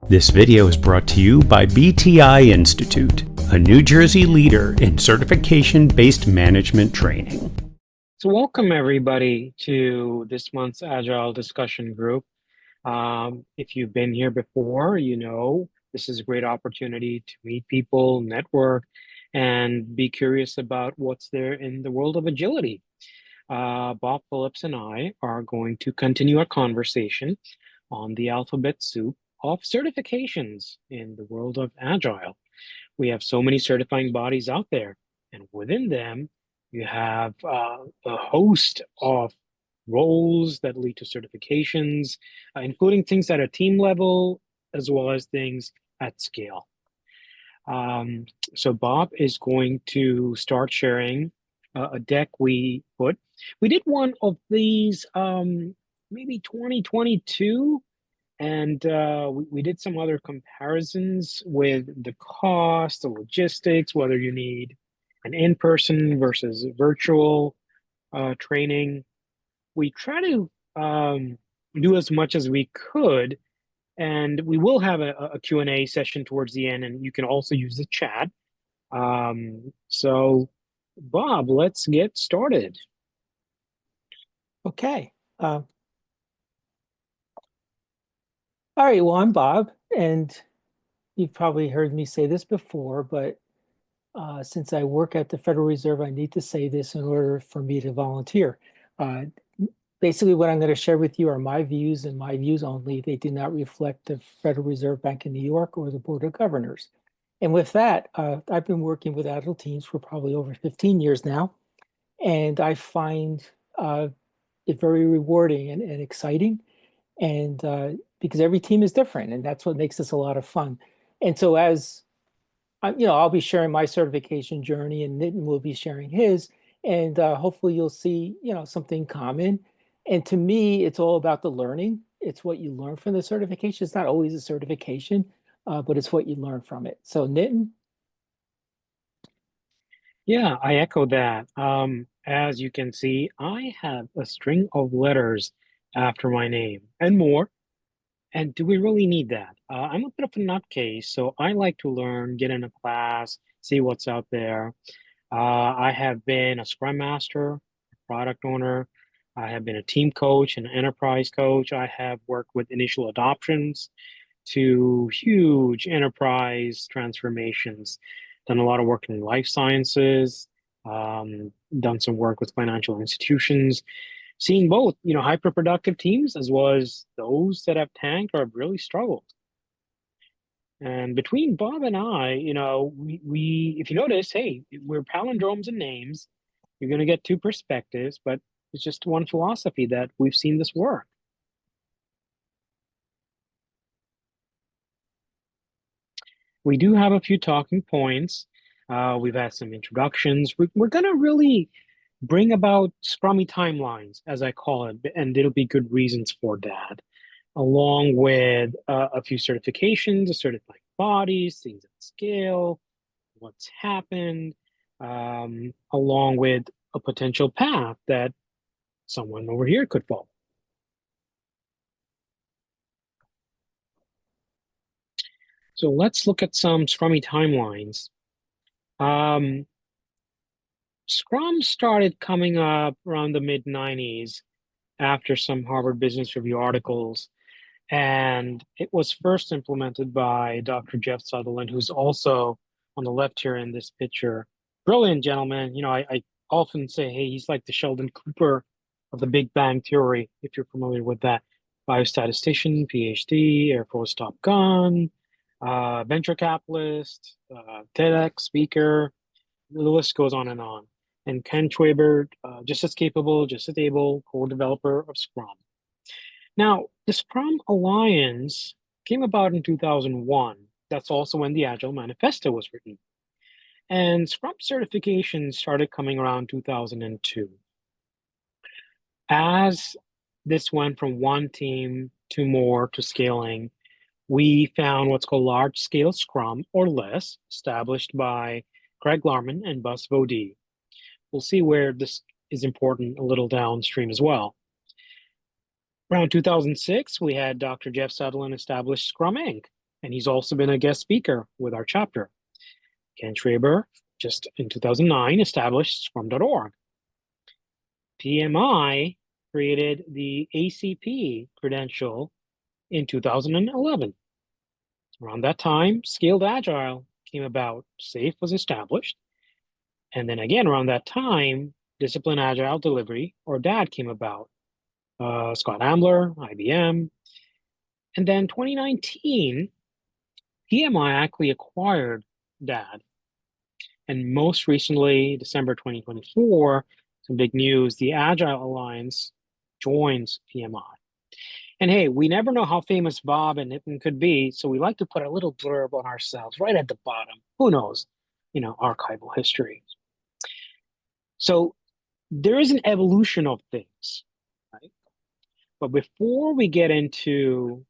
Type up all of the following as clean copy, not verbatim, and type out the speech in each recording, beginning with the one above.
This video is brought to you by BTI Institute, a New Jersey leader in certification-based management training. So welcome everybody to this month's Agile discussion group. If you've been here before, you know this is a great opportunity to meet people, network, and be curious about what's there in the world of agility. Bob Phillips and I are going to continue our conversation on the alphabet soup of certifications in the world of Agile. We have so many certifying bodies out there, and within them, you have a host of roles that lead to certifications, including things at a team level as well as things at scale. So Bob is going to start sharing a deck we put. We did one of these maybe 2022, and we did some other comparisons with the cost, the logistics, whether you need an in-person versus virtual training. We try to do as much as we could, and we will have a Q&A session towards the end, and you can also use the chat. So, Bob, let's get started. Okay. All right, well, I'm Bob, and you've probably heard me say this before, but since I work at the Federal Reserve, I need to say this in order for me to volunteer. Basically, what I'm going to share with you are my views and my views only. They do not reflect the Federal Reserve Bank of New York or the Board of Governors. And with that, I've been working with Agile teams for probably over 15 years now, and I find it very rewarding and exciting. And because every team is different, and that's what makes this a lot of fun. And so as I'll be sharing my certification journey, and Nitin will be sharing his, and hopefully you'll see, something common. And to me, it's all about the learning. It's what you learn from the certification. It's not always a certification, but it's what you learn from it. So Nitin? Yeah, I echo that. As you can see, I have a string of letters after my name and more. And do we really need that? I'm a bit of a nutcase, so I like to learn, get in a class, see what's out there. I have been a Scrum Master, a product owner. I have been a team coach, an enterprise coach. I have worked with initial adoptions to huge enterprise transformations. Done a lot of work in life sciences, done some work with financial institutions, seeing both, hyper-productive teams as well as those that have tanked or have really struggled. And between Bob and I, we if you notice, hey, we're palindromes in names. You're going to get two perspectives, but it's just one philosophy that we've seen this work. We do have a few talking points. We've had some introductions. We're going to really bring about scrummy timelines, as I call it, and there'll be good reasons for that, along with a few certifications, certifying bodies, things at scale, what's happened, along with a potential path that someone over here could follow. So let's look at some scrummy timelines. Scrum started coming up around the mid-90s after some Harvard Business Review articles, and it was first implemented by Dr. Jeff Sutherland, who's also on the left here in this picture. Brilliant gentleman. I often say, hey, he's like the Sheldon Cooper of the Big Bang Theory, if you're familiar with that. Biostatistician, PhD, Air Force Top Gun, venture capitalist, TEDx speaker. The list goes on. And Ken Schwaber, just as capable, just as able, core developer of Scrum. Now, the Scrum Alliance came about in 2001. That's also when the Agile Manifesto was written. And Scrum certification started coming around 2002. As this went from one team to more to scaling, we found what's called large-scale Scrum, or LESS, established by Craig Larman and Buzz Vodee. We'll see where this is important a little downstream as well. Around 2006, we had Dr. Jeff Sutherland establish Scrum Inc. and he's also been a guest speaker with our chapter. Ken Schreiber, just in 2009, established Scrum.org. PMI created the ACP credential in 2011. Around that time, Scaled Agile came about, SAFe was established. And then again, around that time, Discipline Agile Delivery, or DAD, came about. Scott Ambler, IBM. And then 2019, PMI actually acquired DAD. And most recently, December 2024, some big news, the Agile Alliance joins PMI. And hey, we never know how famous Bob and Nitin could be, so we like to put a little blurb on ourselves right at the bottom. Who knows? Archival history. So there is an evolution of things, right? But before we get into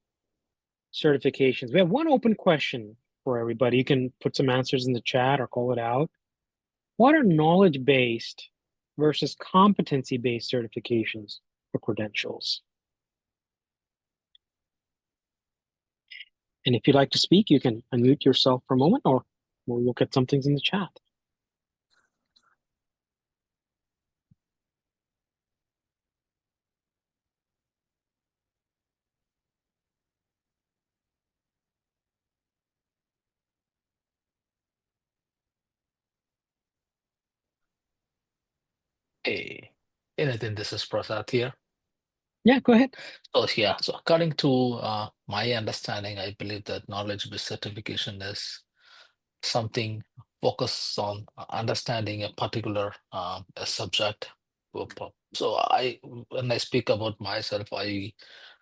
certifications, we have one open question for everybody. You can put some answers in the chat or call it out. What are knowledge-based versus competency-based certifications or credentials? And if you'd like to speak, you can unmute yourself for a moment, or we'll look at some things in the chat. Hey, Nathan, this is Prasad here. Yeah, go ahead. So according to my understanding, I believe that knowledge-based certification is something focused on understanding a particular a subject. So when I speak about myself, I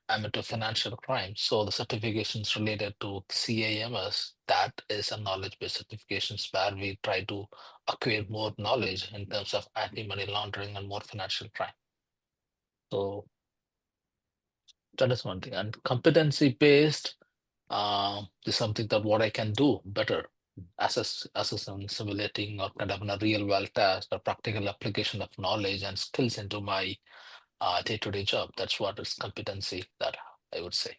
am into financial crime. So the certifications related to CAMS, that is a knowledge-based certifications where we try to acquire more knowledge in terms of anti-money laundering and more financial crime. So that is one thing. And competency-based is something that what I can do better, assess and simulating or kind of in a real world task or practical application of knowledge and skills into my day-to-day job. That's what is competency that I would say.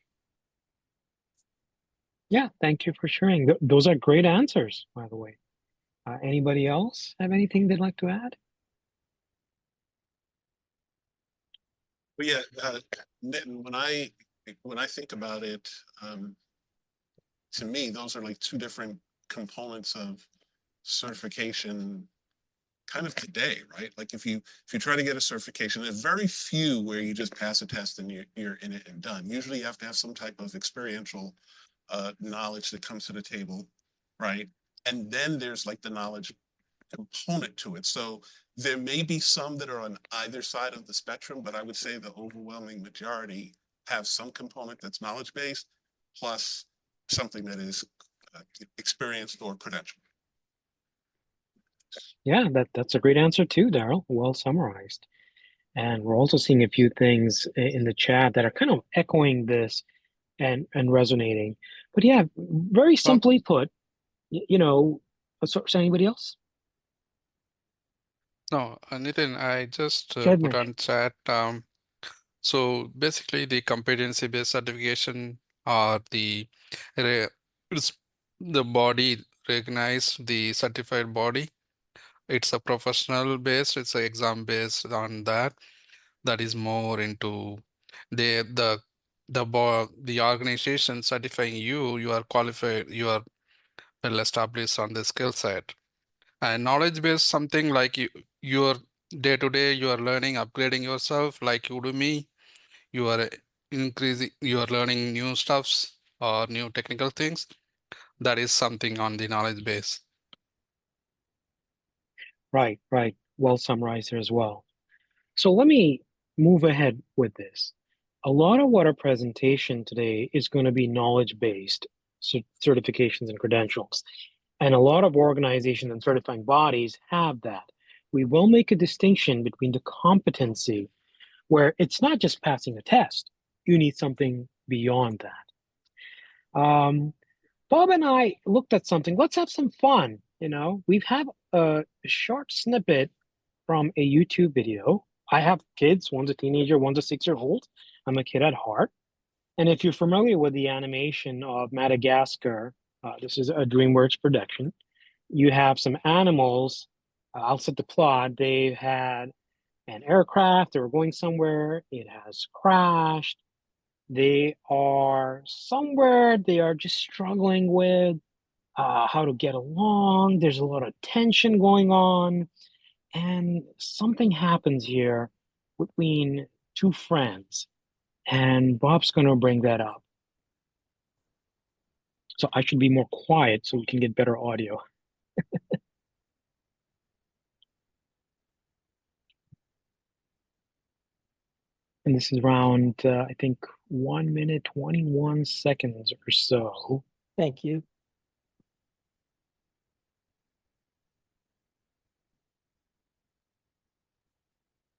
Yeah, thank you for sharing. Those are great answers, by the way. Anybody else have anything they'd like to add? Well, yeah, Nitin, when I think about it, to me, those are like two different components of certification kind of today, right? Like if you try to get a certification, there's very few where you just pass a test and you're in it and done. Usually you have to have some type of experiential knowledge that comes to the table, right? And then there's like the knowledge component to it. So there may be some that are on either side of the spectrum, but I would say the overwhelming majority have some component that's knowledge-based plus something that is experienced or credentialed. Yeah, that's a great answer too, Daryl. Well summarized. And we're also seeing a few things in the chat that are kind of echoing this and resonating. But yeah, very simply put, so anybody else? No, Nitin, I just Go ahead, put Mitch. on chat. So basically, the competency-based certification are it's the body recognize the certified body. It's a professional based. It's an exam based on that. That is more into the organization certifying you. You are qualified. You are well established on the skill set. And knowledge base something like your day to day you are learning, upgrading yourself like Udemy, you are increasing, you are learning new stuffs or new technical things. That is something on the knowledge base. Right. Well summarized there as well. So let me move ahead with this. A lot of what our presentation today is going to be knowledge-based certifications and credentials. And a lot of organizations and certifying bodies have that. We will make a distinction between the competency, where it's not just passing a test. You need something beyond that. Bob and I looked at something. Let's have some fun. We've had a short snippet from a YouTube video. I have kids. One's a teenager, one's a 6-year-old. I'm a kid at heart. And if you're familiar with the animation of Madagascar, this is a DreamWorks production. You have some animals. I'll set the plot. They had an aircraft. They were going somewhere. It has crashed. They are somewhere. They are just struggling with how to get along. There's a lot of tension going on. And something happens here between two friends. And Bob's going to bring that up. So I should be more quiet so we can get better audio. And this is around, I think, 1 minute, 21 seconds or so. Thank you.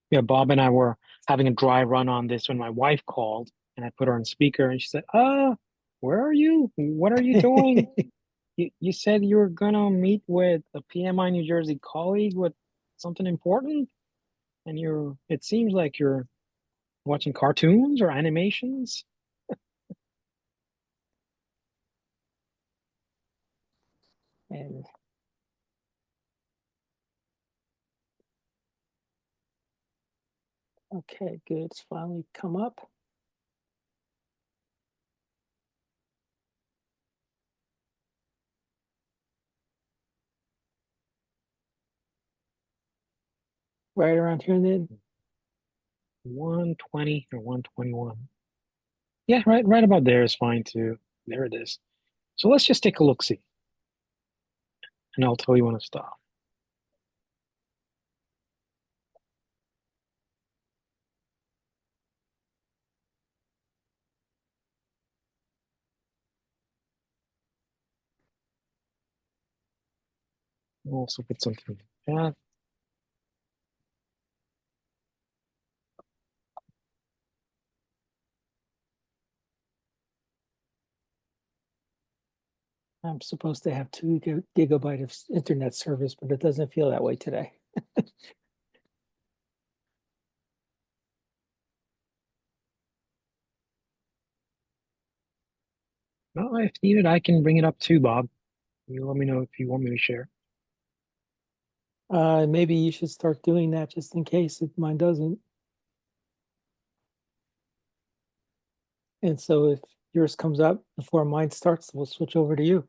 Yeah, Bob and I were having a dry run on this when my wife called and I put her on speaker and she said, where are you? What are you doing? You said you were gonna meet with a PMI New Jersey colleague with something important, and it seems like you're watching cartoons or animations. And okay, good. It's finally come up. Right around here then. 120 or 121. Yeah, right about there is fine too. There it is. So let's just take a look-see. And I'll tell you when to stop. I'll also put something in the chat. I'm supposed to have 2 gigabyte of internet service, but it doesn't feel that way today. Well, if needed, I can bring it up too, Bob. You let me know if you want me to share. Maybe you should start doing that just in case if mine doesn't. And so if yours comes up before mine starts, we'll switch over to you.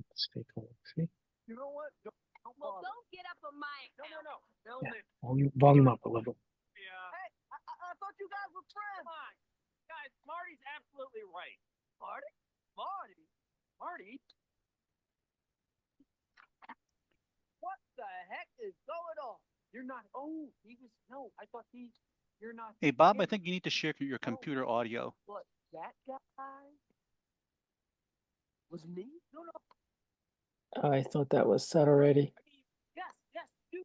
Let's take a look. See? You know what? Don't get up on my account. No. Yeah, volume up a little. Yeah. Hey, I thought you guys were friends. Come on. Guys, Marty's absolutely right. Marty? What the heck is going on? You're not, I thought you're not. Hey, Bob, I think you need to share your computer audio. What, that guy was me? No. I thought that was set already. Yes, you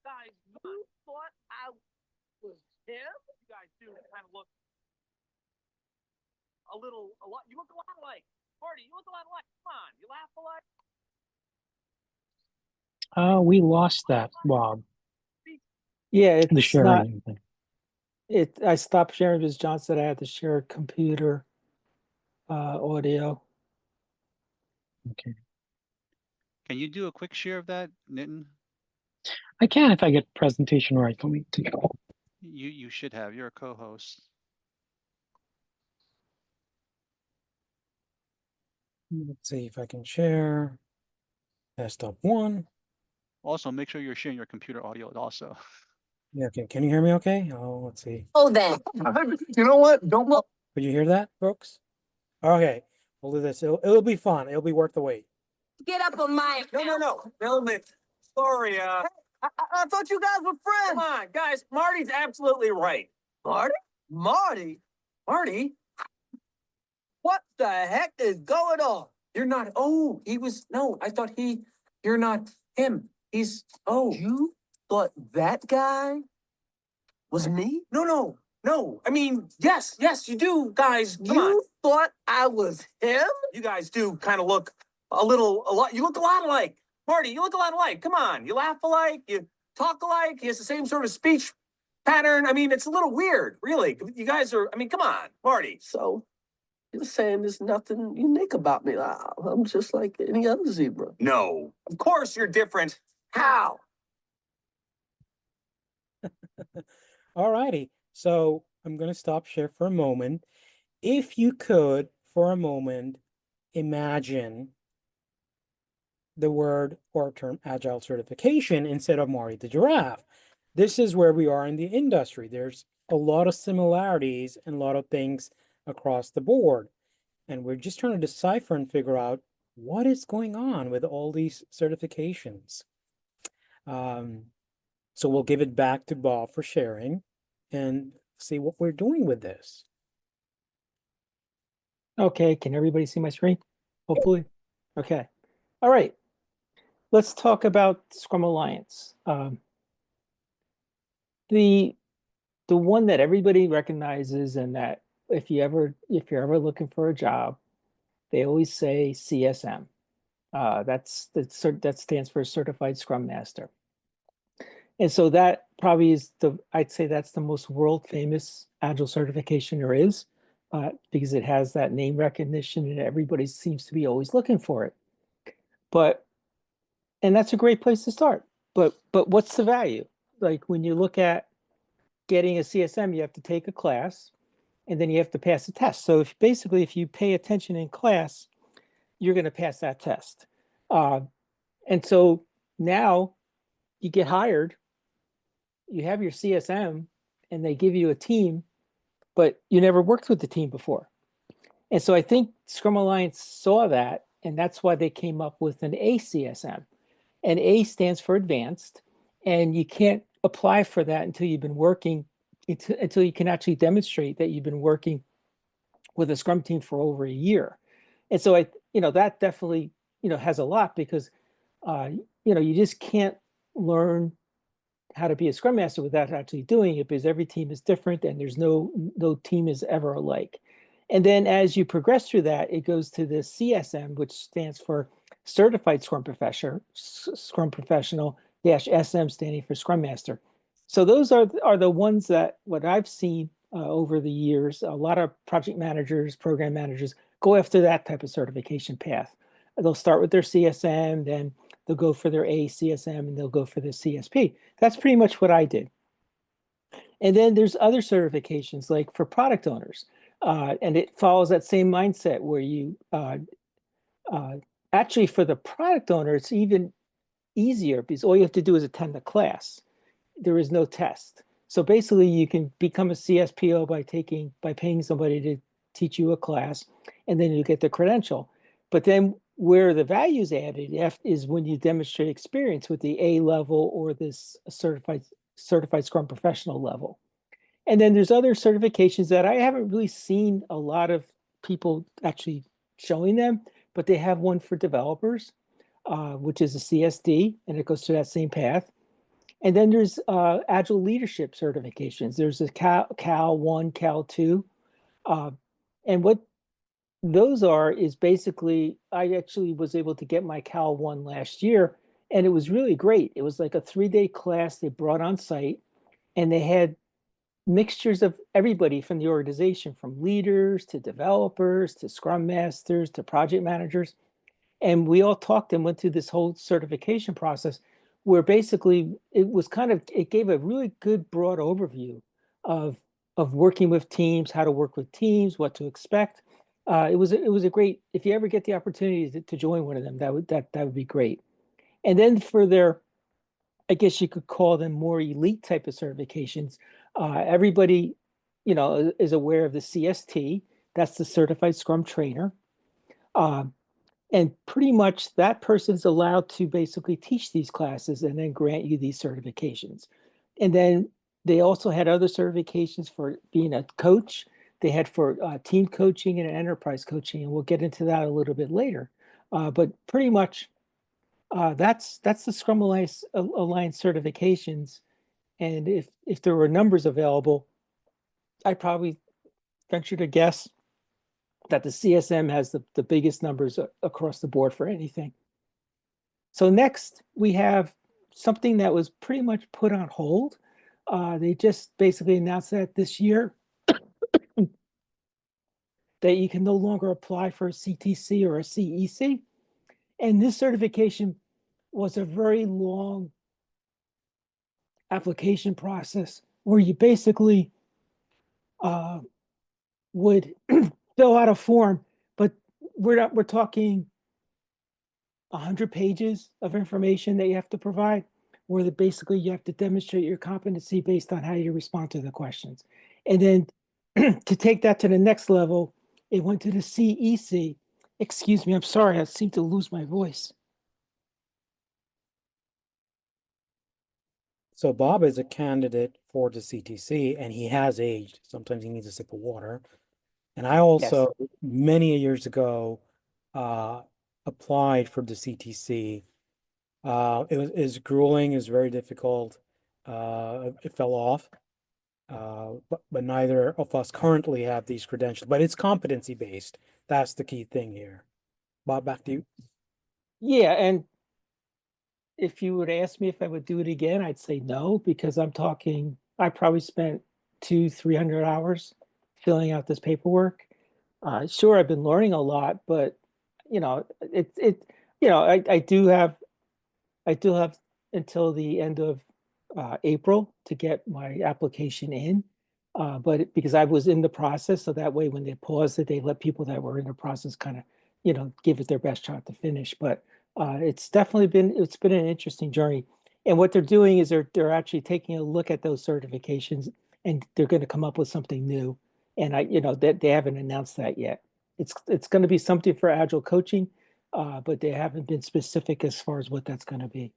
guys, you thought I was him? You guys do kind of look you look a lot alike. Marty, you look a lot alike. Come on, you laugh alike. We lost that, Bob. Yeah, The it's sharing not. thing. I stopped sharing because John said I had to share computer audio. Okay. Can you do a quick share of that, Nitin? I can if I get presentation right. Let me take a look. You should have. You're a co-host. Let's see if I can share. Desktop 1. Also, make sure you're sharing your computer audio also. Yeah, can you hear me okay? Oh, let's see. Oh, then. You know what? Don't look. Could you hear that, folks? Okay, we'll do this. It'll be fun. It'll be worth the wait. Get up on my account. No, sorry, Hey, I thought you guys were friends. Come on, guys. Marty's absolutely right. Marty? What the heck is going on? You're not, I thought you're not him. You thought that guy was me? No. I mean, yes, you do, guys. Come on. You thought I was him? You guys do kind of look a lot. You look a lot alike. Marty, you look a lot alike. Come on. You laugh alike. You talk alike. He has the same sort of speech pattern. I mean, it's a little weird, really. You guys are, I mean, come on, Marty. So you're saying there's nothing unique about me. I'm just like any other zebra. No, of course you're different. How? All righty. So I'm going to stop share for a moment. If you could, for a moment, imagine the word or term Agile certification instead of Marty the giraffe. This is where we are in the industry. There's a lot of similarities and a lot of things across the board. And we're just trying to decipher and figure out what is going on with all these certifications. So we'll give it back to Bob for sharing and see what we're doing with this. Okay, can everybody see my screen? Hopefully. Okay. All right. Let's talk about Scrum Alliance. The one that everybody recognizes, and that if you're ever looking for a job, they always say CSM. That stands for Certified Scrum Master. And so that probably is I'd say that's the most world famous Agile certification there is, because it has that name recognition and everybody seems to be always looking for it. And that's a great place to start. But what's the value? Like when you look at getting a CSM, you have to take a class and then you have to pass a test. So if you pay attention in class, you're going to pass that test. And so now you get hired, you have your CSM, and they give you a team, but you never worked with the team before. And so I think Scrum Alliance saw that, and that's why they came up with an ACSM. And A stands for advanced, and you can't apply for that until you've been working, until you can actually demonstrate that you've been working with a Scrum team for over a year. And so that definitely, has a lot, because, you just can't learn how to be a Scrum Master without actually doing it, because every team is different and there's no team is ever alike. And then as you progress through that, it goes to the CSM, which stands for Certified Scrum Professional -SM, standing for Scrum Master. So those are the ones that what I've seen over the years. A lot of project managers, program managers go after that type of certification path. They'll start with their CSM, then they'll go for their ACSM, and they'll go for the CSP. That's pretty much what I did. And then there's other certifications, like for product owners. And it follows that same mindset where you actually, for the product owner, it's even easier because all you have to do is attend the class. There is no test. So basically you can become a CSPO by paying somebody to teach you a class, and then you get the credential. But then where the value is added is when you demonstrate experience with the A level or this certified Scrum Professional level. And then there's other certifications that I haven't really seen a lot of people actually showing them, but they have one for developers, which is a CSD, and it goes through that same path. And then there's Agile leadership certifications. There's a Cal 1, Cal 2. And what those are is basically, I actually was able to get my Cal 1 last year, and it was really great. It was like a 3-day class they brought on site, and they had mixtures of everybody from the organization, from leaders to developers to Scrum Masters to project managers. And we all talked and went through this whole certification process where basically it gave a really good broad overview of working with teams, how to work with teams, what to expect. It was a great, if you ever get the opportunity to join one of them, that would be great. And then for their, I guess you could call them more elite type of certifications, everybody, is aware of the CST. That's the Certified Scrum Trainer. And pretty much that person's allowed to basically teach these classes and then grant you these certifications. And then they also had other certifications for being a coach. They had for team coaching and enterprise coaching, and we'll get into that a little bit later. But pretty much that's the Scrum Alliance certifications. And if there were numbers available, I'd probably venture to guess that the CSM has the biggest numbers across the board for anything. So next, we have something that was pretty much put on hold. They just basically announced that this year that you can no longer apply for a CTC or a CEC. And this certification was a very long application process where you basically would fill out a form, but we're talking 100 pages of information that you have to provide, where basically you have to demonstrate your competency based on how you respond to the questions. And then to take that to the next level, it went to the CEC. Excuse me, I'm sorry, I seem to lose my voice. So Bob is a candidate for the CTC, and he has aged. Sometimes he needs a sip of water. And I also, many years ago, applied for the CTC. Is grueling, is very difficult. It fell off. But neither of us currently have these credentials, but it's competency based. That's the key thing here. Bob, back to you. Yeah, and if you would ask me if I would do it again, I'd say no, because I probably spent 200-300 hours filling out this paperwork. Sure, I've been learning a lot, but I do have until the end of April to get my application in. But because I was in the process, so that way when they paused it, they let people that were in the process kind of, give it their best shot to finish. But it's definitely been an interesting journey. And what they're doing is they're actually taking a look at those certifications, and they're going to come up with something new. And they haven't announced that yet. It's going to be something for Agile coaching, but they haven't been specific as far as what that's going to be.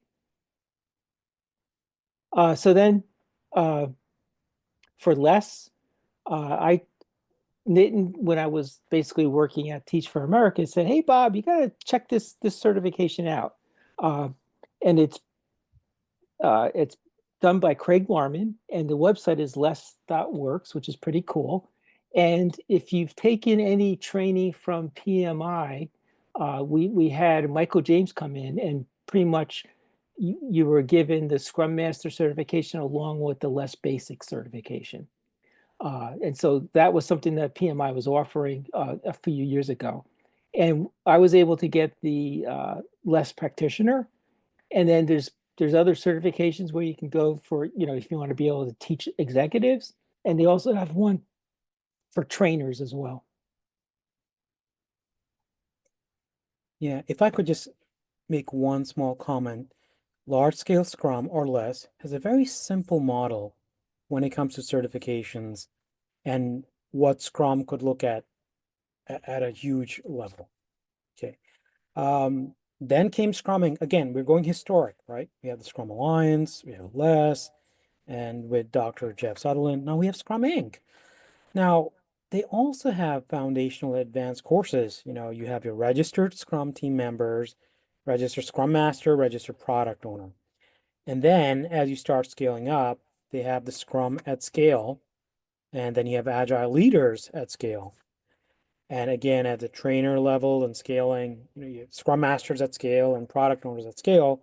So then for less, Nitin, when I was basically working at Teach for America, said, "Hey, Bob, you got to check this certification out." And it's done by Craig Larman, and the website is less.works, which is pretty cool. And if you've taken any training from PMI, we had Michael James come in, and pretty much you were given the Scrum Master certification along with the less basic certification. And so that was something that PMI was offering a few years ago. And I was able to get the less practitioner. And then there's other certifications where you can go for, if you want to be able to teach executives. And they also have one for trainers as well. Yeah, if I could just make one small comment. Large scale Scrum or less has a very simple model when it comes to certifications and what Scrum could look at a huge level. Okay. Then came Scrumming. Again, we're going historic, right? We have the Scrum Alliance, we have less, and with Dr. Jeff Sutherland, now we have Scrum Inc. Now, they also have foundational advanced courses. You have your registered Scrum team members, registered Scrum Master, registered Product Owner. And then as you start scaling up, they have the Scrum at Scale, and then you have Agile Leaders at Scale. And again, at the trainer level and scaling, you have Scrum Masters at Scale and Product Owners at Scale,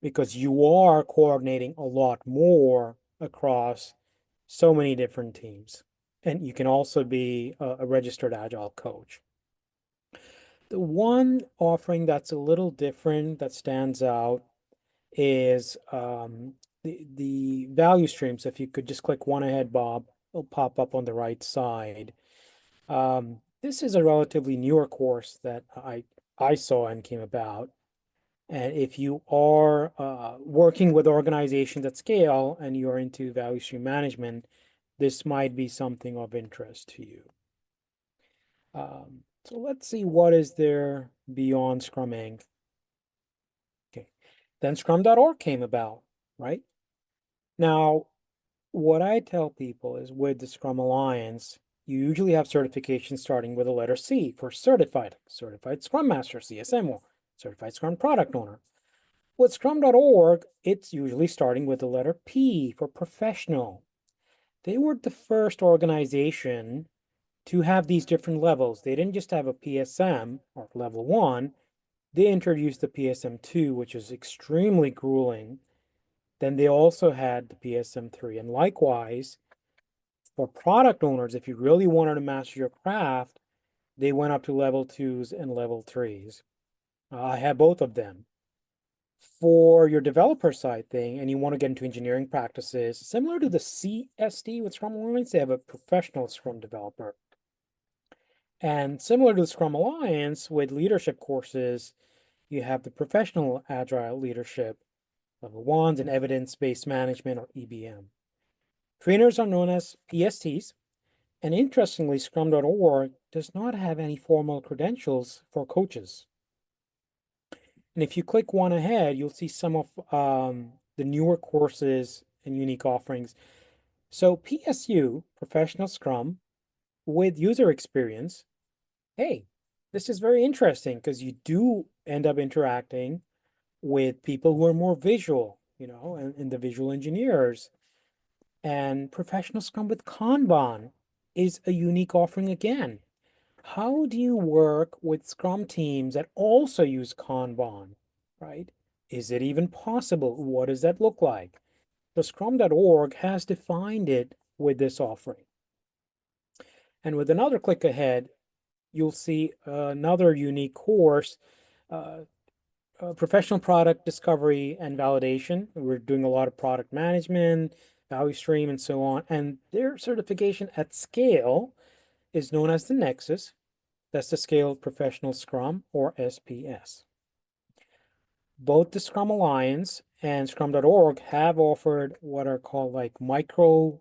because you are coordinating a lot more across so many different teams. And you can also be a registered Agile coach. The one offering that's a little different that stands out is the value streams. If you could just click one ahead, Bob, it'll pop up on the right side. This is a relatively newer course that I saw and came about. And if you are working with organizations at scale and you're into value stream management, this might be something of interest to you. So let's see what is there beyond Scrum Inc. Okay, then Scrum.org came about, right? Now, what I tell people is with the Scrum Alliance, you usually have certifications starting with a letter C for certified Scrum Master, CSM, certified Scrum Product Owner. With Scrum.org, it's usually starting with the letter P for professional. They were the first organization to have these different levels. They didn't just have a PSM or level 1, they introduced the PSM2, which is extremely grueling. Then they also had the PSM3. And likewise, for product owners, if you really wanted to master your craft, they went up to level 2s and level 3s. I have both of them. For your developer side thing, and you want to get into engineering practices, similar to the CSD with Scrum Alliance, they have a professional Scrum developer. And similar to the Scrum Alliance with leadership courses, you have the professional Agile leadership, level 1s, and evidence-based management, or EBM. Trainers are known as PSTs, and interestingly, Scrum.org does not have any formal credentials for coaches. And if you click one ahead, you'll see some of the newer courses and unique offerings. So PSU, Professional Scrum, with user experience. Hey, this is very interesting because you do end up interacting with people who are more visual, and the visual engineers. And Professional Scrum with Kanban is a unique offering again. How do you work with Scrum teams that also use Kanban, right? Is it even possible? What does that look like? The Scrum.org has defined it with this offering. And with another click ahead, you'll see another unique course, professional product discovery and validation. We're doing a lot of product management, value stream, and so on. And their certification at scale is known as the Nexus. That's the Scaled Professional Scrum, or SPS. Both the Scrum Alliance and Scrum.org have offered what are called like micro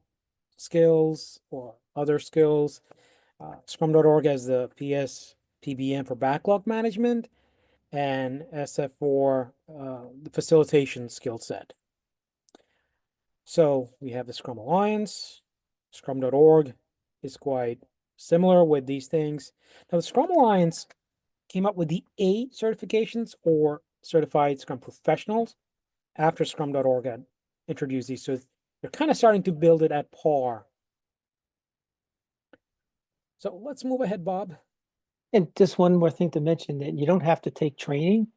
skills or other skills. Scrum.org has the PBM for backlog management, and SF for the facilitation skill set. So we have the Scrum Alliance. Scrum.org is quite similar with these things. Now, the Scrum Alliance came up with the A certifications, or Certified Scrum Professionals, after Scrum.org had introduced these. So they're kind of starting to build it at par. So let's move ahead, Bob. And just one more thing to mention, that you don't have to take training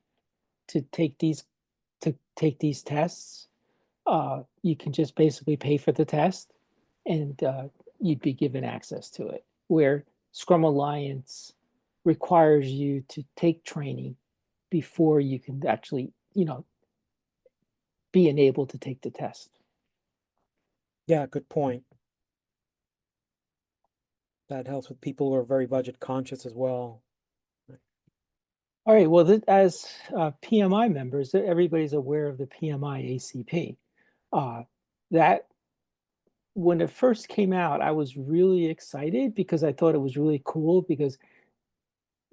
to take these tests. You can just basically pay for the test, and you'd be given access to it. Where Scrum Alliance requires you to take training before you can actually, be enabled to take the test. Yeah, good point. That helps with people who are very budget conscious as well. All right, well, as PMI members, everybody's aware of the PMI ACP. That when it first came out, I was really excited because I thought it was really cool because,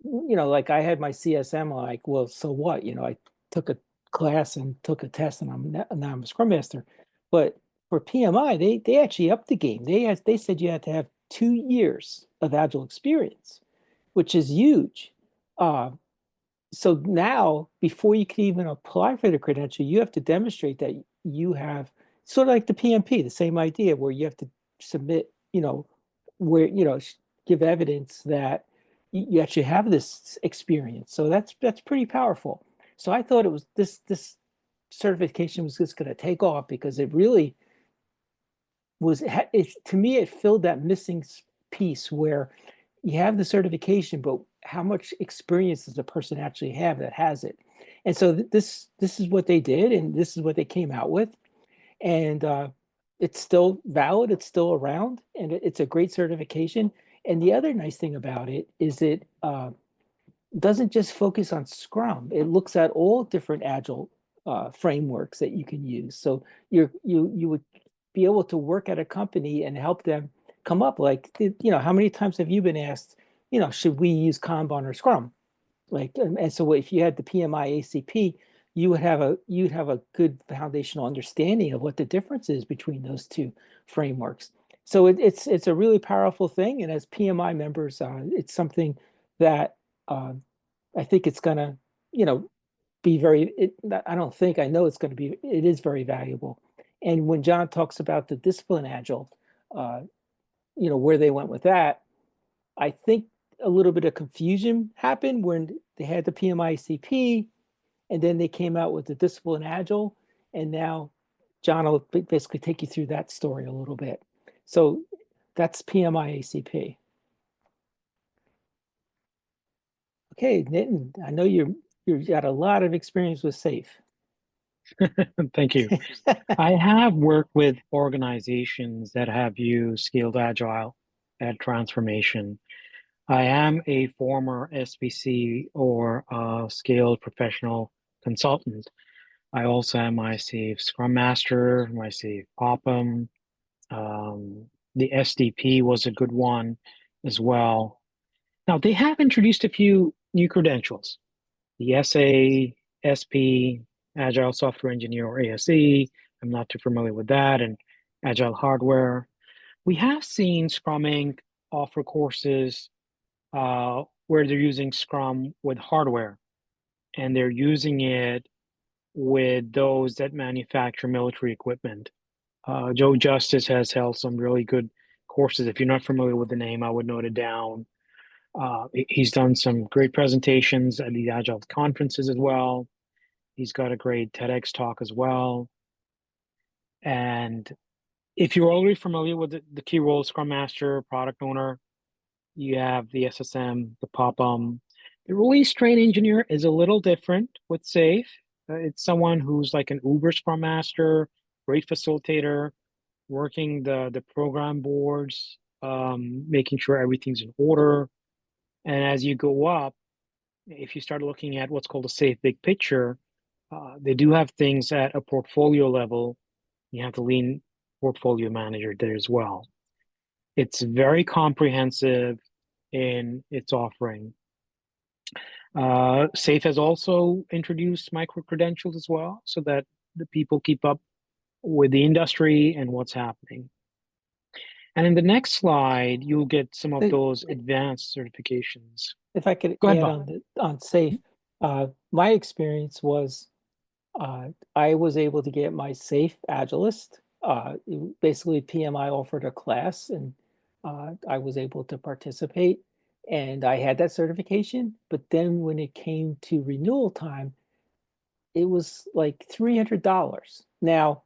like I had my CSM, like, well, so what? I took a class and took a test, and now I'm a Scrum Master. But for PMI, they actually upped the game. They said you had to have 2 years of Agile experience, which is huge. So now, before you can even apply for the credential, you have to demonstrate that you have, sort of like the PMP, the same idea, where you have to submit, where, give evidence that you actually have this experience. So that's pretty powerful. So I thought it was this certification was just going to take off, because it really was, to me, it filled that missing piece where you have the certification, but how much experience does a person actually have that has it? And so this is what they did, and this is what they came out with. And it's still valid, it's still around, and it's a great certification. And the other nice thing about it is it doesn't just focus on Scrum. It looks at all different Agile frameworks that you can use. So you would be able to work at a company and help them come up, like, how many times have you been asked, should we use Kanban or Scrum? Like, and so if you had the PMI ACP, you'd have a good foundational understanding of what the difference is between those two frameworks. So it's a really powerful thing, and as PMI members, it's something that I think it's gonna, be very. I don't think, I know it's going to be. It is very valuable. And when John talks about the discipline Agile, where they went with that, I think a little bit of confusion happened when they had the PMICP, and then they came out with the Discipline Agile, and now John will basically take you through that story a little bit. So that's PMIACP. Okay, Nitin, I know you've got a lot of experience with SAFe. Thank you. I have worked with organizations that have used scaled agile at transformation. I am a former SPC or scaled professional consultant. I also am my SAFe Scrum Master, my SAFe POPM. The SDP was a good one as well. Now, they have introduced a few new credentials. The SA, SP, Agile Software Engineer or ASE. I'm not too familiar with that. And Agile Hardware. We have seen Scrum Inc. offer courses where they're using Scrum with hardware, and they're using it with those that manufacture military equipment. Joe Justice has held some really good courses. If you're not familiar with the name, I would note it down. He's done some great presentations at the Agile conferences as well. He's got a great TEDx talk as well. And if you're already familiar with the key roles, Scrum Master, Product Owner, you have the SSM, the POPM. The Release Train Engineer is a little different with SAFe. It's someone who's like an Uber Scrum Master, great facilitator, working the program boards, making sure everything's in order. And as you go up, if you start looking at what's called a SAFe big picture, they do have things at a portfolio level. You have the lean portfolio manager there as well. It's very comprehensive in its offering. SAFe has also introduced micro credentials as well, so that the people keep up with the industry and what's happening. And in the next slide, you'll get some of those advanced certifications. If I could Go ahead, add Bob. on SAFe, my experience was I was able to get my SAFe Agilist. Basically, PMI offered a class, and I was able to participate, and I had that certification. But then when it came to renewal time, it was like $300. Now,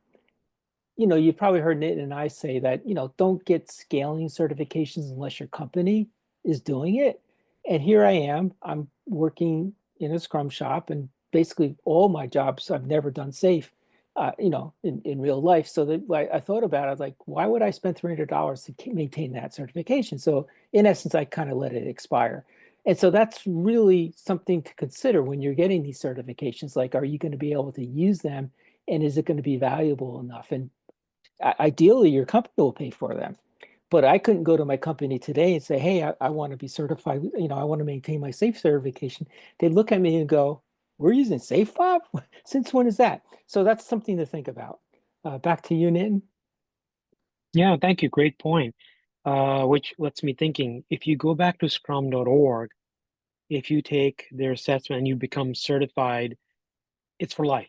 you've probably heard Nitin and I say that, don't get scaling certifications unless your company is doing it. And here I am, I'm working in a Scrum shop, and basically all my jobs, I've never done SAFe, in real life. So that I thought about it, I was like, why would I spend $300 to maintain that certification? So in essence, I kind of let it expire. And so that's really something to consider when you're getting these certifications. Like, are you going to be able to use them? And is it going to be valuable enough? And ideally, your company will pay for them. But I couldn't go to my company today and say, hey, I want to be certified. I want to maintain my SAFe certification. They'd look at me and go, we're using SAFe, Bob? Since when is that? So that's something to think about. Back to you, Nitin. Yeah, thank you. Great point. Which lets me thinking, if you go back to scrum.org, if you take their assessment and you become certified, it's for life.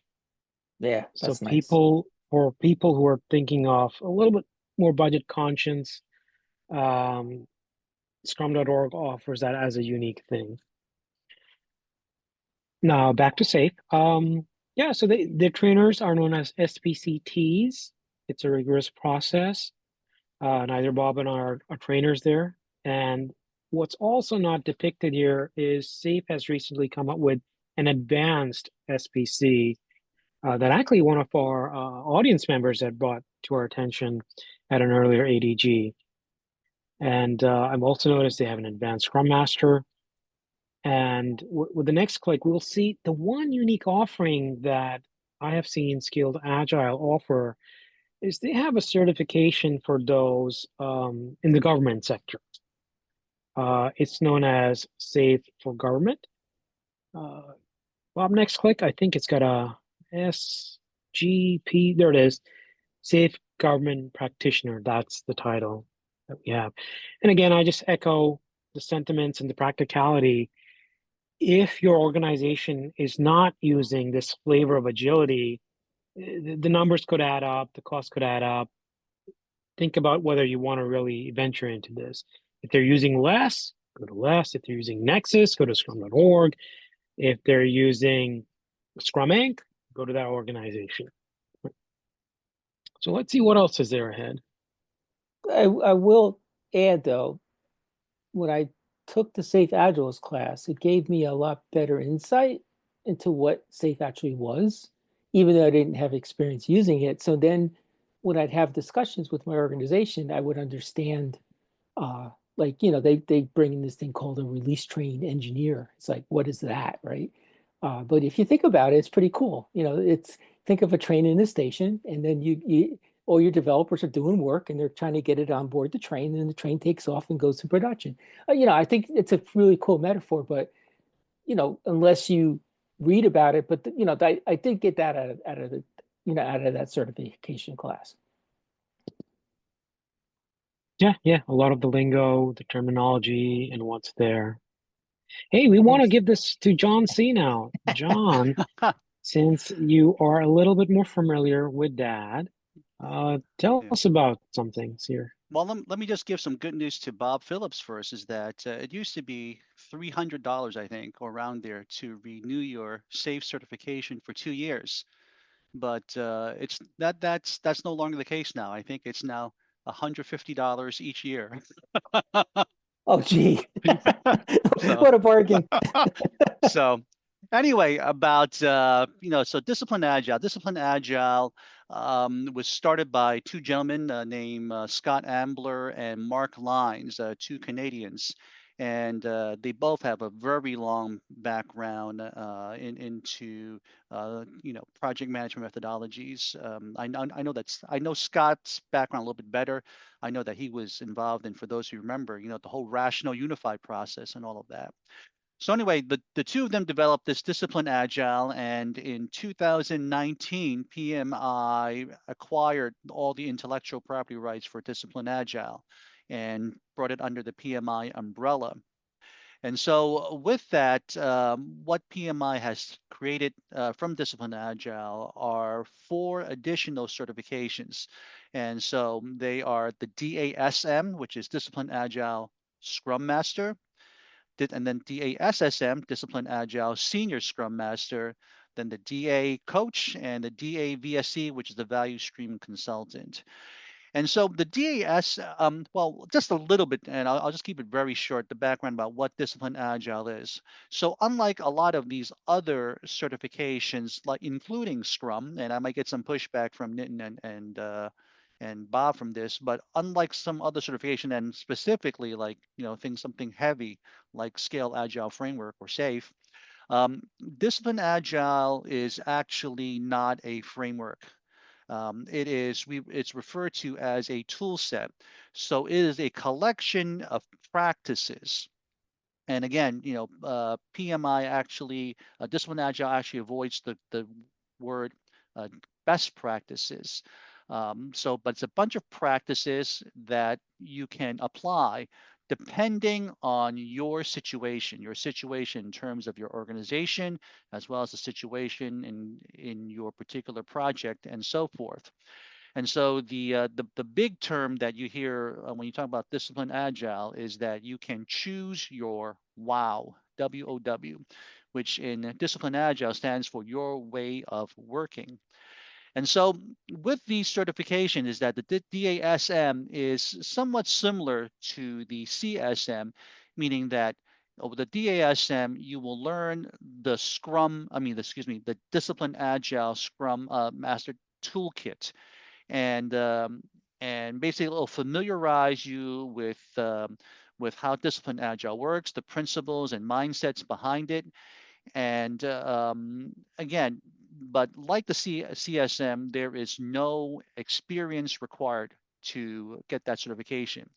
Yeah, that's So nice. for people who are thinking of a little bit more budget conscious, scrum.org offers that as a unique thing. Now back to SAFe. Yeah, so the trainers are known as SPCTs. It's a rigorous process. Neither Bob and I are trainers there. And what's also not depicted here is SAFe has recently come up with an advanced SPC that actually one of our audience members had brought to our attention at an earlier ADG. And I've also noticed they have an advanced Scrum Master. And with the next click, we'll see the one unique offering that I have seen Skilled Agile offer is they have a certification for those in the government sector. It's known as SAFe for Government. Bob, next click, I think it's got a SGP, there it is, SAFe Government Practitioner. That's the title that we have. And again, I just echo the sentiments and the practicality. If your organization is not using this flavor of agility, the numbers could add up, the cost could add up. Think about whether you want to really venture into this. If they're using Less, go to Less. If they're using Nexus, go to scrum.org. If they're using Scrum Inc., go to that organization. So let's see what else is there ahead. I will add, though, when I took the Safe Agiles class, it gave me a lot better insight into what Safe actually was, even though I didn't have experience using it. So then when I'd have discussions with my organization, I would understand, like, they bring in this thing called a release train engineer. It's like, what is that, right? But if you think about it, it's pretty cool. It's, think of a train in a station, and then all your developers are doing work and they're trying to get it on board the train, and the train takes off and goes to production. I think it's a really cool metaphor, but unless you read about it, but I did get that out of the out of that certification class. Yeah, a lot of the lingo, the terminology, and what's there. Hey, we want to give this to John C now. John, since you are a little bit more familiar with that, tell us about some things here. Well, let me just give some good news to Bob Phillips first, is that it used to be $300, I think, or around there, to renew your SAFE certification for 2 years. But that's no longer the case now. I think it's now $150 each year. Oh, gee. So, What a bargain. so anyway, about so Discipline Agile was started by two gentlemen named Scott Ambler and Mark Lines, two Canadians, and they both have a very long background into project management methodologies. I know Scott's background a little bit better. I know that he was involved in, for those who remember, the whole rational unified process and all of that. So anyway, the two of them developed this Discipline Agile, and in 2019, PMI acquired all the intellectual property rights for Discipline Agile and brought it under the PMI umbrella. And so with that, what PMI has created from Discipline Agile are 4 additional certifications. And so they are the DASM, which is Discipline Agile Scrum Master, and then DASSM, Discipline Agile Senior Scrum Master, then the DA Coach, and the DAVSC, which is the Value Stream Consultant. And so the DAS, well, just a little bit, and I'll just keep it very short, the background about what Discipline Agile is. So unlike a lot of these other certifications, like including Scrum, and I might get some pushback from Nitin and Bob from this, but unlike some other certification, and specifically like something heavy like Scale Agile Framework or SAFe, Discipline Agile is actually not a framework. It's referred to as a tool set. So it is a collection of practices. And again, PMI actually, Discipline Agile actually avoids the word best practices. But it's a bunch of practices that you can apply depending on your situation in terms of your organization, as well as the situation in your particular project and so forth. And so the big term that you hear when you talk about Discipline Agile is that you can choose your WOW, W-O-W, which in Discipline Agile stands for your way of working. And so with the certification is that the DASM is somewhat similar to the CSM, meaning that with the DASM, you will learn the the Discipline Agile Scrum Master Toolkit. And basically it'll familiarize you with how Discipline Agile works, the principles and mindsets behind it. And again, but like the CSM, there is no experience required to get that certification.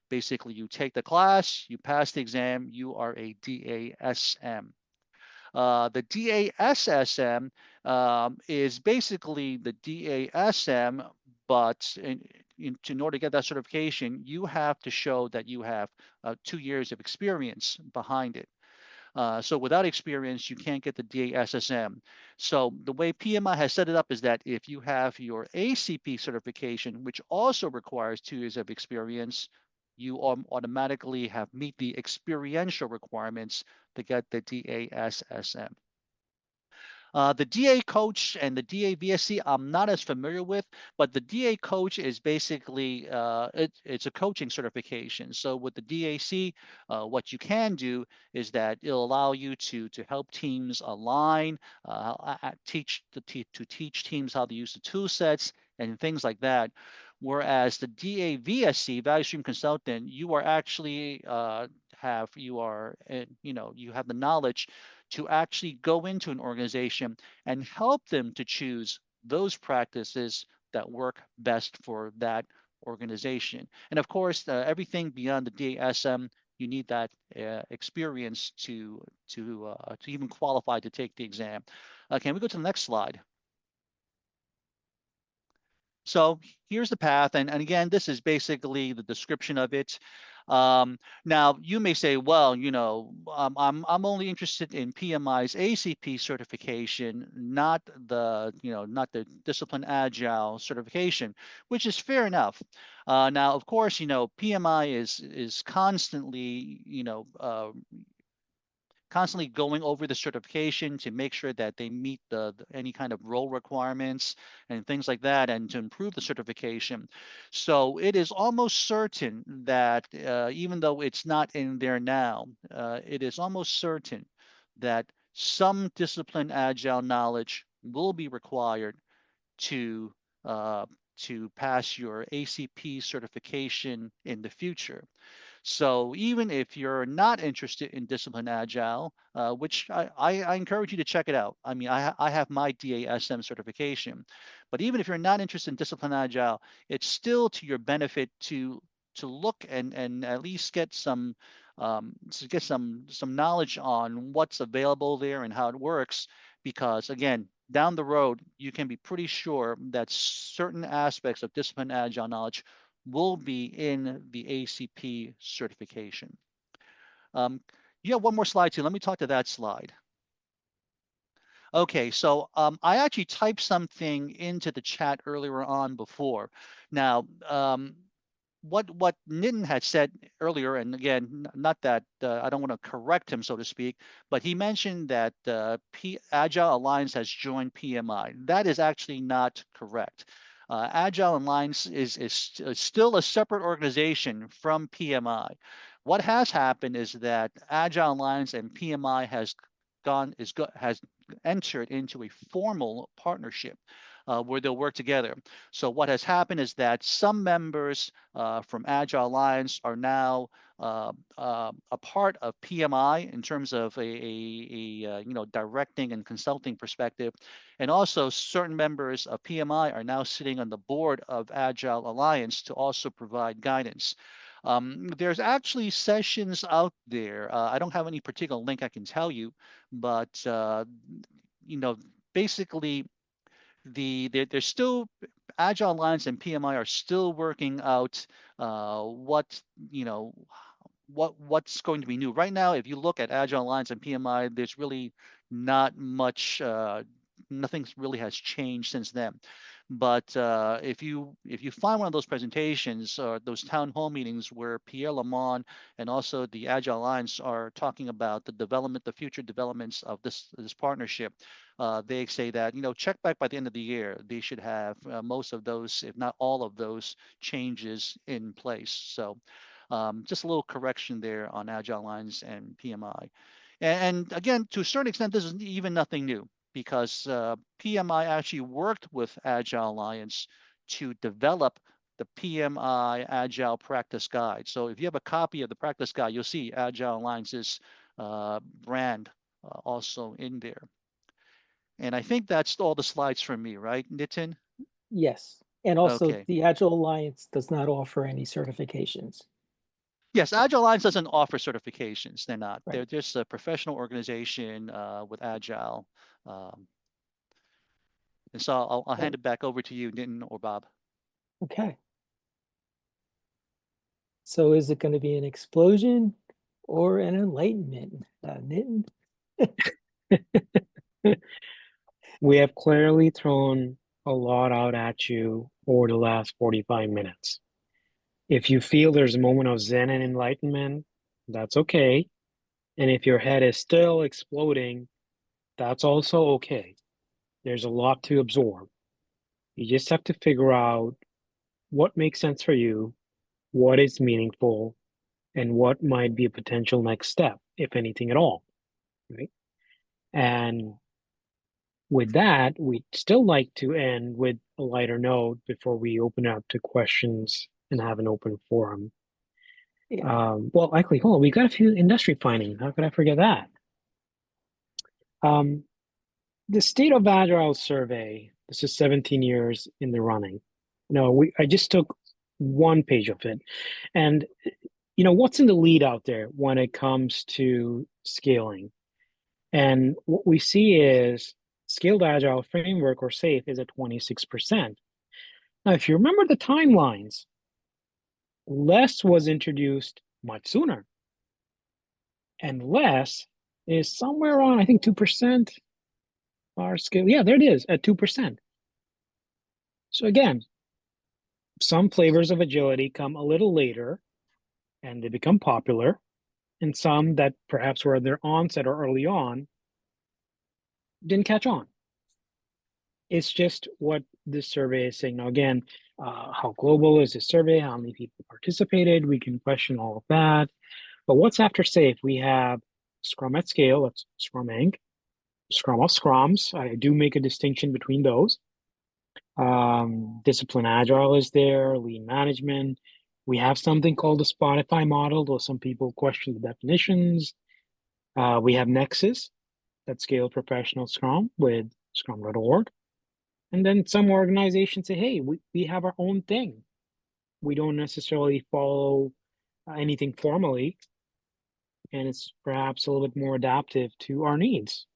Basically, you take the class, you pass the exam, you are a DASM. The DASSM is basically the DASM, but in order to get that certification, you have to show that you have 2 years of experience behind it. So without experience, you can't get the DASSM. So the way PMI has set it up is that if you have your ACP certification, which also requires 2 years of experience, you automatically have meet the experiential requirements to get the DASSM. The DA coach and the DA VSC, I'm not as familiar with, but the DA coach is basically, it's a coaching certification. So with the DAC, what you can do is that it'll allow you to help teams align, to teach teams how to use the tool sets and things like that. Whereas the DA VSC, Value Stream Consultant, you are actually you have the knowledge to actually go into an organization and help them to choose those practices that work best for that organization. And of course, everything beyond the DASM, you need that experience to even qualify to take the exam. Can we go to the next slide? So here's the path, and again, this is basically the description of it. Now you may say, well, I'm only interested in PMI's ACP certification, not the Discipline Agile certification, which is fair enough. Now, of course, PMI is constantly, constantly going over the certification to make sure that they meet any kind of role requirements and things like that, and to improve the certification. So it is almost certain that even though it's not in there now, it is almost certain that some discipline agile knowledge will be required to pass your ACP certification in the future. So even if you're not interested in Discipline Agile, which I encourage you to check it out. I mean, I have my DASM certification, but even if you're not interested in Discipline Agile, it's still to your benefit to look and at least get some knowledge on what's available there and how it works, because again, down the road, you can be pretty sure that certain aspects of Discipline Agile knowledge will be in the ACP certification. You have one more slide too. Let me talk to that slide. Okay, so I actually typed something into the chat earlier on before. Now, what Nitin had said earlier, and again, not that I don't want to correct him, so to speak, but he mentioned that Agile Alliance has joined PMI. That is actually not correct. Agile Alliance is still a separate organization from PMI. What has happened is that Agile Alliance and PMI has entered into a formal partnership where they'll work together. So what has happened is that some members from Agile Alliance are now a part of PMI in terms of a directing and consulting perspective, and also certain members of PMI are now sitting on the board of Agile Alliance to also provide guidance. There's actually sessions out there. I don't have any particular link I can tell you, but basically there's still Agile Alliance and PMI are still working out what's going to be new. Right now, if you look at Agile Alliance and PMI, there's really not much, nothing really has changed since then. But if you find one of those presentations or those town hall meetings where Pierre Lamont and also the Agile Alliance are talking about the future developments of this partnership, they say that check back by the end of the year. They should have most of those, if not all of those, changes in place. So just a little correction there on Agile Alliance and PMI. And again, to a certain extent, this is even nothing new, because PMI actually worked with Agile Alliance to develop the PMI Agile Practice Guide. So if you have a copy of the practice guide, you'll see Agile Alliance's brand also in there. And I think that's all the slides from me, right, Nitin? Yes. And also Okay. the Agile Alliance does not offer any certifications. Yes, Agile Alliance doesn't offer certifications. They're not. Right. They're just a professional organization with Agile. And so I'll hand it back over to you, Nitin or Bob. Okay. So is it going to be an explosion or an enlightenment, Nitin? We have clearly thrown a lot out at you over the last 45 minutes. If you feel there's a moment of zen and enlightenment, that's okay. And if your head is still exploding, that's also okay. There's a lot to absorb. You just have to figure out what makes sense for you, what is meaningful, and what might be a potential next step, if anything at all, right? And with that, we'd still like to end with a lighter note before we open up to questions and have an open forum. Well, actually, hold on, we got a few industry findings. How could I forget that? The State of Agile survey, this is 17 years in the running. No, I just took one page of it. And what's in the lead out there when it comes to scaling? And what we see is Scaled Agile Framework, or SAFe, is at 26%. Now, if you remember the timelines, less was introduced much sooner. And less is somewhere on, I think, 2% our scale. Yeah, there it is at 2%. So again, some flavors of agility come a little later and they become popular, and some that perhaps were at their onset or early on didn't catch on. It's just what this survey is saying. Now, again, how global is this survey? How many people participated? We can question all of that. But what's after SAFe? We have Scrum at Scale, that's Scrum Inc., Scrum of Scrums. I do make a distinction between those. Discipline Agile is there, Lean Management. We have something called the Spotify model, though some people question the definitions. We have Nexus, that scale professional Scrum with Scrum.org. And then some organizations say, hey, we have our own thing. We don't necessarily follow anything formally, and it's perhaps a little bit more adaptive to our needs.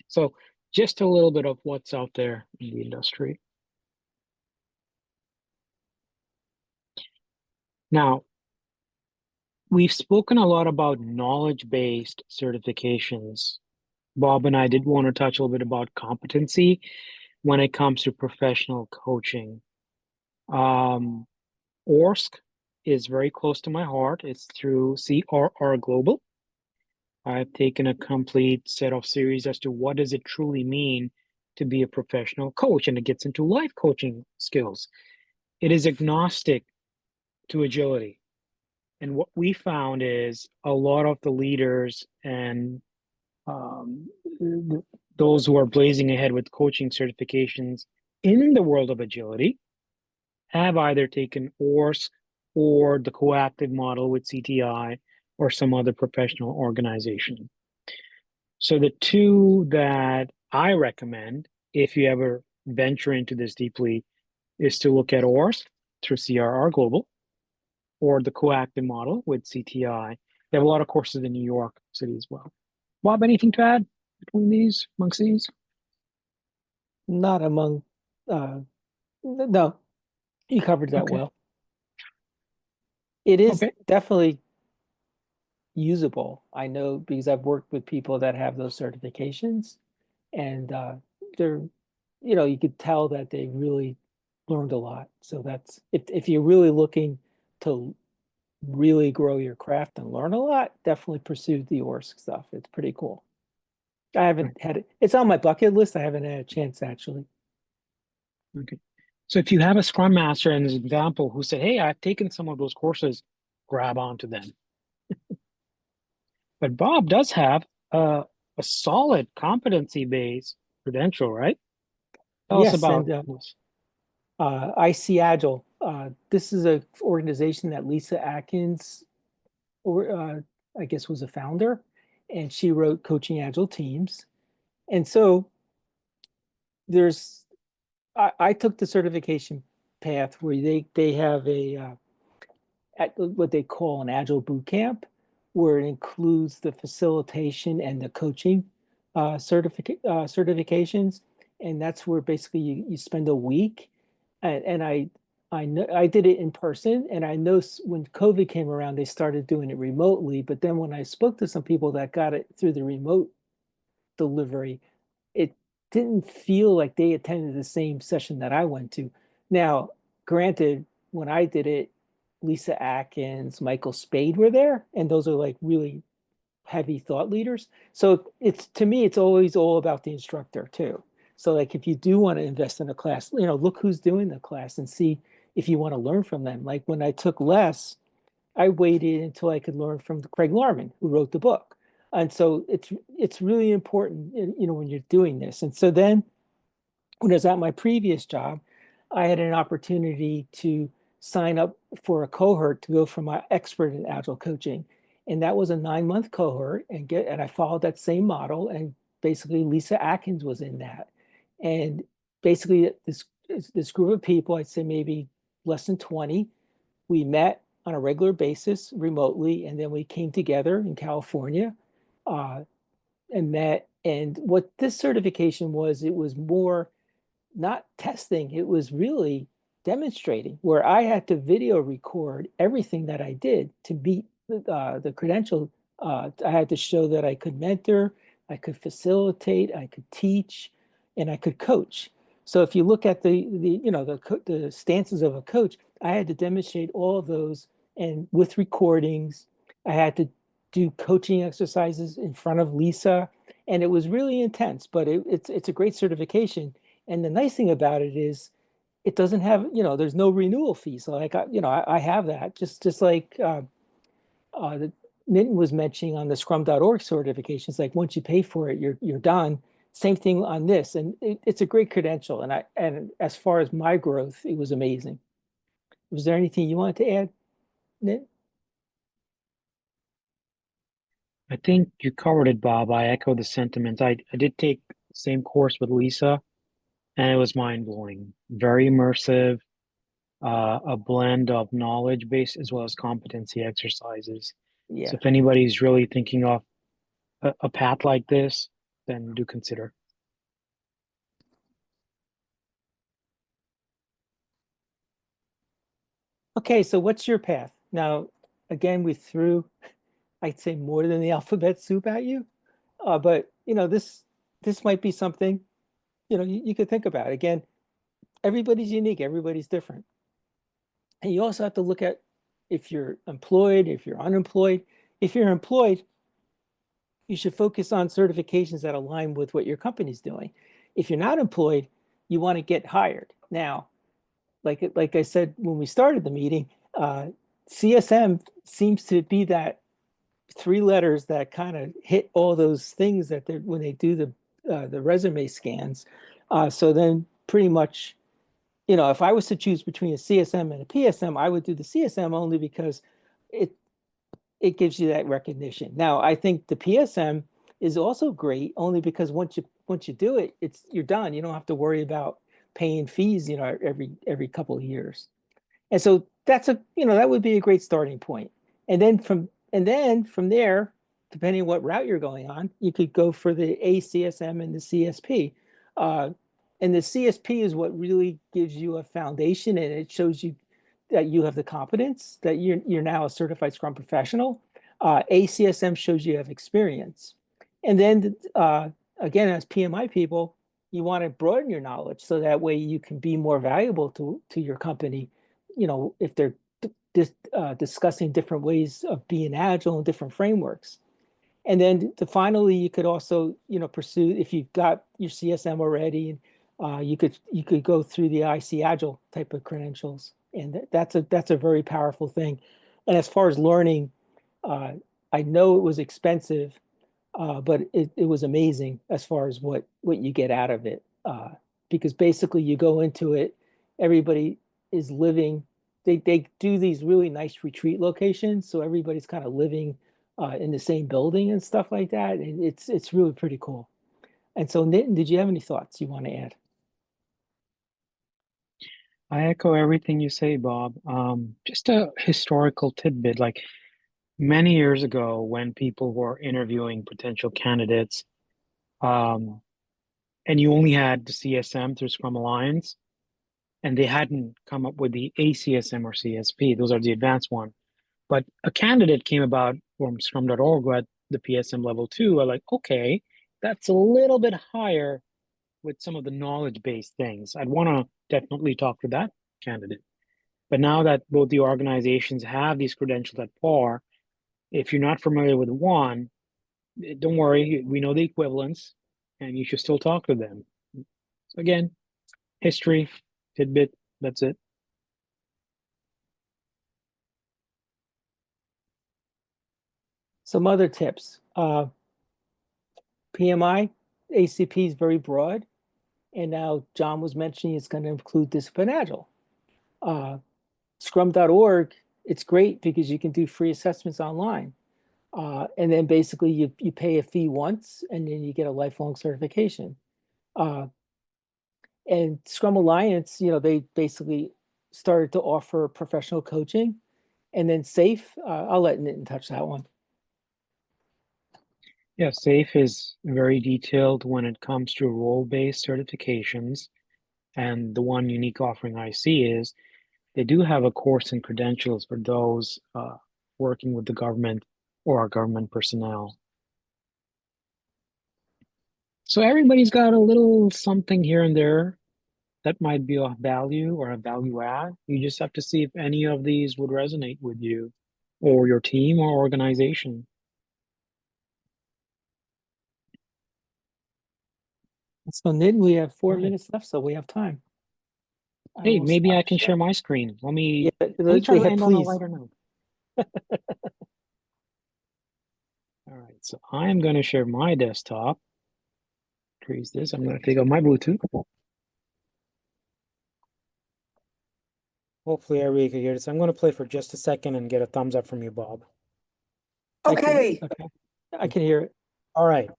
So just a little bit of what's out there in the industry. Now, we've spoken a lot about knowledge-based certifications. Bob and I did want to touch a little bit about competency when it comes to professional coaching. ORSC is very close to my heart. It's through CRR Global. I've taken a complete set of series as to what does it truly mean to be a professional coach, and it gets into life coaching skills. It is agnostic to agility. And what we found is a lot of the leaders and those who are blazing ahead with coaching certifications in the world of agility have either taken ORSC or the coactive model with CTI or some other professional organization. So the two that I recommend, if you ever venture into this deeply, is to look at ORSC through CRR Global or the coactive model with CTI. They have a lot of courses in New York City as well. Bob, anything to add between these, amongst these? Not among, no, you covered that well. It is definitely usable. I know because I've worked with people that have those certifications, and they're, you could tell that they really learned a lot. So that's, if you're really looking to really grow your craft and learn a lot, definitely pursue the ORSC stuff. It's pretty cool. I haven't had it. It's on my bucket list. I haven't had a chance actually. Okay. So if you have a Scrum Master and an example who said, hey, I've taken some of those courses, grab onto them. But Bob does have a solid competency-based credential, right? Tell us about this. IC Agile. This is an organization that Lisa Atkins, I guess, was a founder, and she wrote Coaching Agile Teams. And so I took the certification path where they have what they call an Agile boot camp, where it includes the facilitation and the coaching certifications, and that's where basically you spend a week. And I know I did it in person, and I know when COVID came around, they started doing it remotely. But then when I spoke to some people that got it through the remote delivery, it didn't feel like they attended the same session that I went to. Now, granted, when I did it, Lisa Atkins, Michael Spade were there, and those are like really heavy thought leaders. So it's, to me, it's always all about the instructor too. So like if you do want to invest in a class, look who's doing the class and see if you want to learn from them. Like when I took less, I waited until I could learn from Craig Larman, who wrote the book. And so it's really important, when you're doing this. And so then when I was at my previous job, I had an opportunity to sign up for a cohort to go from my expert in agile coaching. And that was a 9-month cohort, and I followed that same model. And basically Lisa Atkins was in that. And basically this group of people, I'd say maybe less than 20, we met on a regular basis remotely, and then we came together in California and met. And what this certification was, it was more not testing, it was really demonstrating, where I had to video record everything that I did to meet the credential. I had to show that I could mentor, I could facilitate, I could teach, and I could coach. So if you look at the stances of a coach, I had to demonstrate all of those, and with recordings, I had to do coaching exercises in front of Lisa, and it was really intense. But it's a great certification. And the nice thing about it is it doesn't have, there's no renewal fee. So like, I have that just like the Minton was mentioning on the scrum.org certifications, like once you pay for it, you're done. Same thing on this. And it's a great credential. And as far as my growth, it was amazing. Was there anything you wanted to add, Nick? I think you covered it, Bob. I echo the sentiment. I did take the same course with Lisa, and it was mind-blowing. Very immersive, a blend of knowledge base as well as competency exercises. Yeah. So if anybody's really thinking of a path like this, then do consider. Okay, so what's your path? Now, again, we threw, I'd say, more than the alphabet soup at you. But this might be something, you could think about. Again, everybody's unique, everybody's different. And you also have to look at if you're employed, if you're unemployed. If you're employed, you should focus on certifications that align with what your company's doing. If you're not employed, you want to get hired. Now, like I said when we started the meeting, CSM seems to be that 3 letters that kind of hit all those things that they're when they do the resume scans. So then pretty much, if I was to choose between a CSM and a PSM, I would do the CSM only because it it gives you that recognition. Now, I think the PSM is also great only because once you do it, you're done. You don't have to worry about paying fees, every couple of years. And so that would be a great starting point. And then from there, depending on what route you're going on, you could go for the ACSM and the CSP. And the CSP is what really gives you a foundation, and it shows you that you have the competence, that you're now a certified Scrum professional. ACSM shows you have experience. And then again, as PMI people, you want to broaden your knowledge so that way you can be more valuable to your company. If they're discussing different ways of being agile and different frameworks. And then finally, you could also, pursue, if you've got your CSM already, you could go through the IC Agile type of credentials, and that's a very powerful thing. And as far as learning, I know it was expensive, but it was amazing as far as what you get out of it. Because basically, you go into it, everybody is living. They do these really nice retreat locations, so everybody's kind of living in the same building and stuff like that, and it's really pretty cool. And so, Nitin, did you have any thoughts you want to add? I echo everything you say, Bob. Just a historical tidbit, like many years ago when people were interviewing potential candidates, um, and you only had the CSM through Scrum Alliance, and they hadn't come up with the ACSM or CSP. Those are the advanced one. But a candidate came about from Scrum.org at the PSM level 2. I'm like, okay, that's a little bit higher with some of the knowledge-based things. I'd want to definitely talk to that candidate. But now that both the organizations have these credentials at par, if you're not familiar with one, don't worry, we know the equivalents, and you should still talk to them. So again, history, tidbit, that's it. Some other tips. PMI, ACP is very broad. And now John was mentioning it's going to include Discipline Agile. Scrum.org, it's great because you can do free assessments online. And then basically you pay a fee once and then you get a lifelong certification. And Scrum Alliance, they basically started to offer professional coaching. And then SAFE, I'll let Nitin touch that one. Yeah, SAFE is very detailed when it comes to role-based certifications. And the one unique offering I see is they do have a course in credentials for those working with the government or our government personnel. So everybody's got a little something here and there that might be of value or a value add. You just have to see if any of these would resonate with you or your team or organization. So Nitin, we have 4 minutes left, so we have time. Hey, maybe I can share my screen. Let me try to end on a lighter note. All right, so I'm going to share my desktop. Increase this. I'm going to take out my Bluetooth. Hopefully everybody can hear this. I'm going to play for just a second and get a thumbs up from you, Bob. Okay. I can hear it. All right.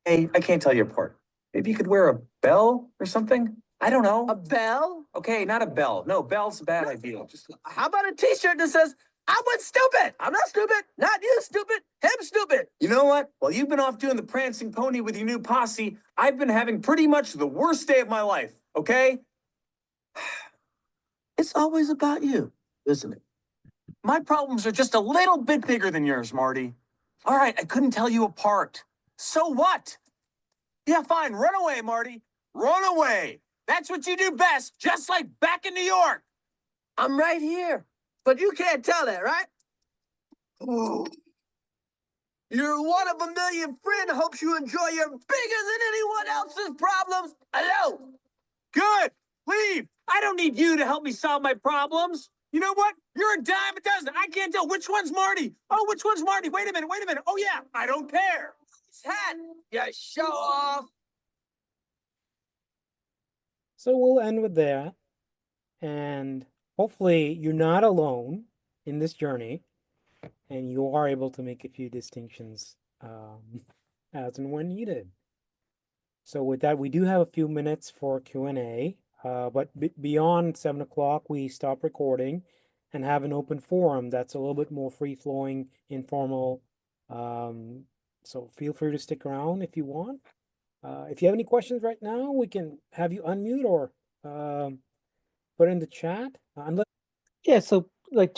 Hey, I can't tell you apart. Maybe you could wear a bell or something? I don't know. A bell? Okay, not a bell. No, bell's a bad idea. Just How about a t-shirt that says, I was stupid. I'm not stupid. Not you stupid. Him stupid. You know what? While you've been off doing the prancing pony with your new posse, I've been having pretty much the worst day of my life, okay? It's always about you, isn't it? My problems are just a little bit bigger than yours, Marty. All right, I couldn't tell you apart. So what? Yeah, fine. Run away, Marty. Run away. That's what you do best, just like back in New York. I'm right here. But you can't tell that, right? Oh. Your one of a million friend hopes you enjoy your bigger than anyone else's problems alone. Good. Leave. I don't need you to help me solve my problems. You know what? You're a dime a dozen. I can't tell which one's Marty. Oh, which one's Marty? Wait a minute. Wait a minute. Oh, yeah. I don't care. His hat. You show off. So we'll end with that. And hopefully you're not alone in this journey and you are able to make a few distinctions as and when needed. So with that, we do have a few minutes for Q&A, but beyond 7 o'clock, we stop recording and have an open forum that's a little bit more free-flowing, informal. So feel free to stick around if you want. If you have any questions right now, we can have you unmute or put in the chat. Yeah, so like